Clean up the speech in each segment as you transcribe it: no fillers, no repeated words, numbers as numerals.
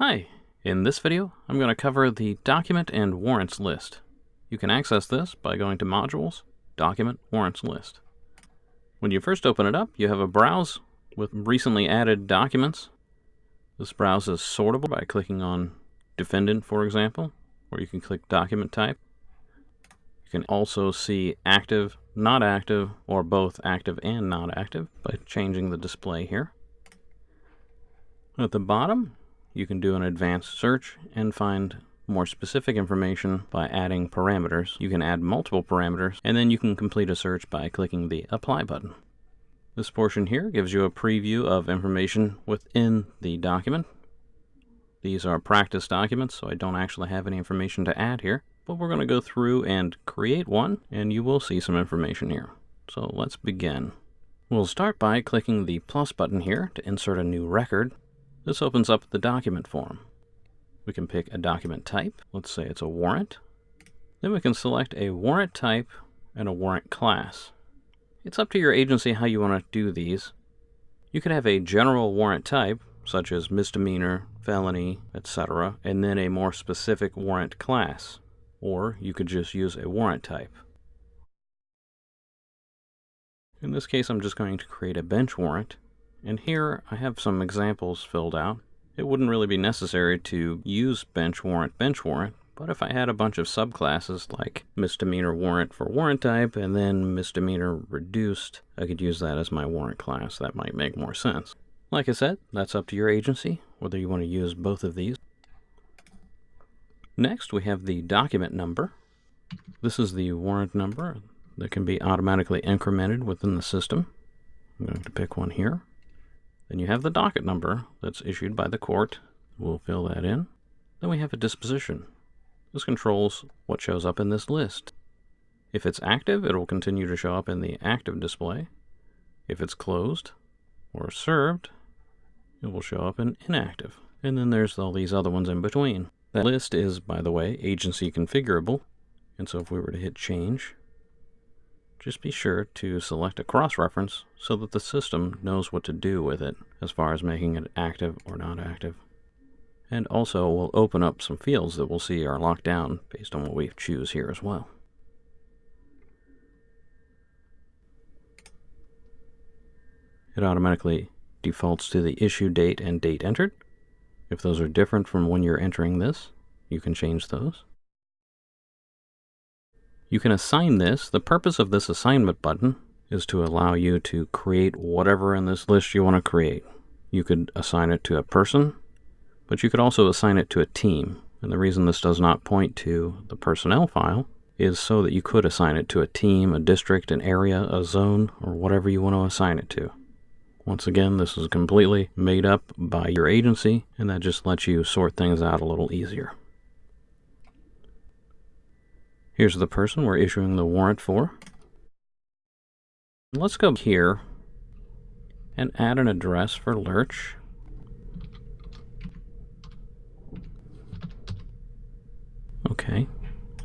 Hi, in this video I'm going to cover the document and warrants list. You can access this by going to Modules, Document, Warrants List. When you first open it up, you have a browse with recently added documents. This browse is sortable by clicking on Defendant, for example, or you can click Document Type. You can also see active, not active, or both active and not active by changing the display here. At the bottom, you can do an advanced search and find more specific information by adding parameters. You can add multiple parameters, and then you can complete a search by clicking the Apply button. This portion here gives you a preview of information within the document. These are practice documents, so I don't actually have any information to add here, but we're going to go through and create one, and you will see some information here. So let's begin. We'll start by clicking the plus button here to insert a new record. This opens up the document form. We can pick a document type. Let's say it's a warrant. Then we can select a warrant type and a warrant class. It's up to your agency how you want to do these. You could have a general warrant type, such as misdemeanor, felony, etc., and then a more specific warrant class. Or you could just use a warrant type. In this case, I'm just going to create a bench warrant. And here I have some examples filled out. It wouldn't really be necessary to use bench warrant, but if I had a bunch of subclasses like misdemeanor warrant for warrant type and then misdemeanor reduced, I could use that as my warrant class. That might make more sense. Like I said, that's up to your agency, whether you want to use both of these. Next, we have the document number. This is the warrant number that can be automatically incremented within the system. I'm going to pick one here. Then you have the docket number that's issued by the court. We'll fill that in. Then we have a disposition. This controls what shows up in this list. If it's active, it will continue to show up in the active display. If it's closed or served, it will show up in inactive. And then there's all these other ones in between. That list is, by the way, agency configurable. And so if we were to hit change, just be sure to select a cross-reference so that the system knows what to do with it as far as making it active or not active. And also we'll open up some fields that we'll see are locked down based on what we choose here as well. It automatically defaults to the issue date and date entered. If those are different from when you're entering this, you can change those. You can assign this. The purpose of this assignment button is to allow you to create whatever in this list you want to create. You could assign it to a person, but you could also assign it to a team. And the reason this does not point to the personnel file is so that you could assign it to a team, a district, an area, a zone, or whatever you want to assign it to. Once again, this is completely made up by your agency, and that just lets you sort things out a little easier. Here's the person we're issuing the warrant for. Let's go here and add an address for Lurch. Okay,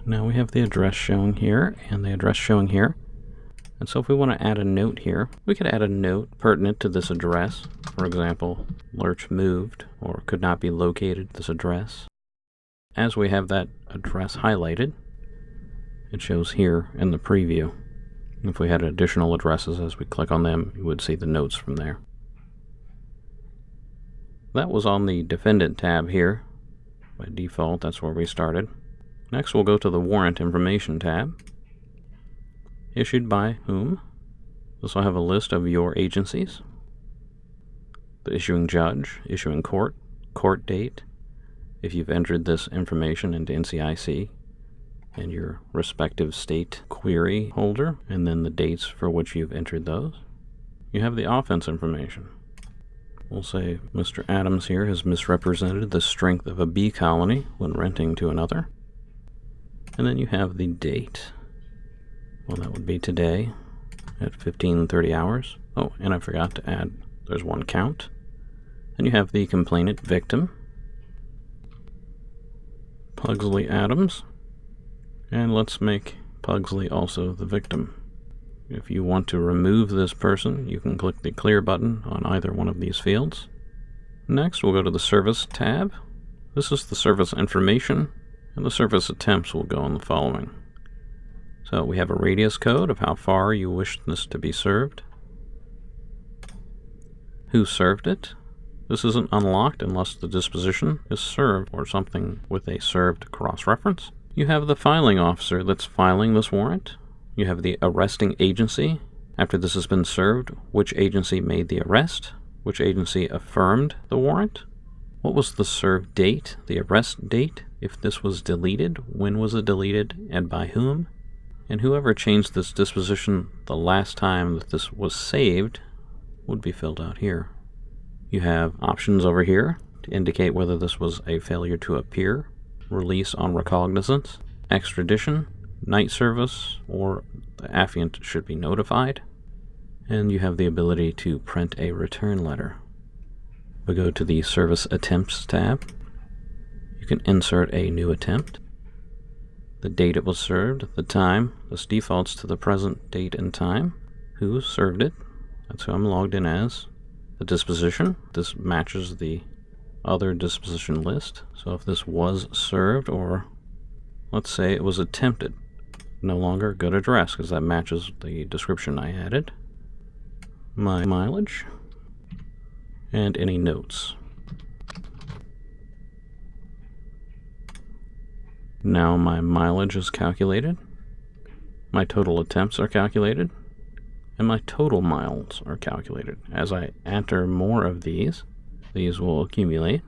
now we have the address showing here and the address showing here. And so if we want to add a note here, we could add a note pertinent to this address. For example, Lurch moved or could not be located at this address. As we have that address highlighted, it shows here in the preview. If we had additional addresses, as we click on them, you would see the notes from there. That was on the Defendant tab here. By default, that's where we started. Next, we'll go to the Warrant Information tab. Issued by whom? This will have a list of your agencies. The issuing judge, issuing court, court date, if you've entered this information into NCIC, and your respective state query holder, and then the dates for which you've entered those. You have the offense information. We'll say Mr. Adams here has misrepresented the strength of a bee colony when renting to another. And then you have the date. Well, that would be today at 15:30 hours. Oh, and I forgot to add, there's one count. And you have the complainant victim, Pugsley Adams. And let's make Pugsley also the victim. If you want to remove this person, you can click the clear button on either one of these fields. Next, we'll go to the Service tab. This is the service information, and the service attempts will go in the following. So we have a radius code of how far you wish this to be served. Who served it? This isn't unlocked unless the disposition is served or something with a served cross-reference. You have the filing officer that's filing this warrant. You have the arresting agency. After this has been served, which agency made the arrest? Which agency affirmed the warrant? What was the served date, the arrest date? If this was deleted, when was it deleted and by whom? And whoever changed this disposition the last time that this was saved would be filled out here. You have options over here to indicate whether this was a failure to appear, release on recognizance, extradition, night service, or the affiant should be notified. And you have the ability to print a return letter. We go to the Service Attempts tab. You can insert a new attempt. The date it was served, the time, this defaults to the present date and time, who served it, that's who I'm logged in as. The disposition, this matches the other disposition list. So if this was served, or let's say it was attempted, no longer a good address because that matches the description I added. My mileage, and any notes. Now my mileage is calculated, my total attempts are calculated, and my total miles are calculated. As I enter more of these will accumulate.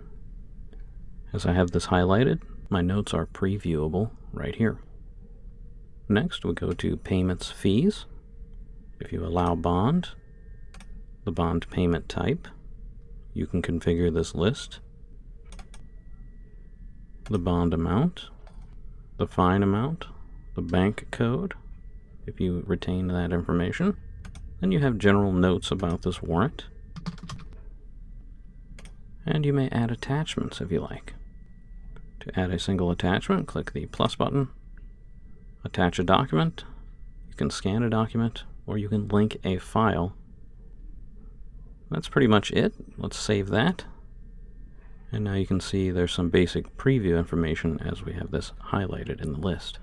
As I have this highlighted, my notes are previewable right here. Next, we go to Payments Fees. If you allow bond, the bond payment type, you can configure this list. The bond amount, the fine amount, the bank code, if you retain that information. Then you have general notes about this warrant. And you may add attachments if you like. To add a single attachment, click the plus button. Attach a document. You can scan a document, or you can link a file. That's pretty much it. Let's save that. And now you can see there's some basic preview information as we have this highlighted in the list.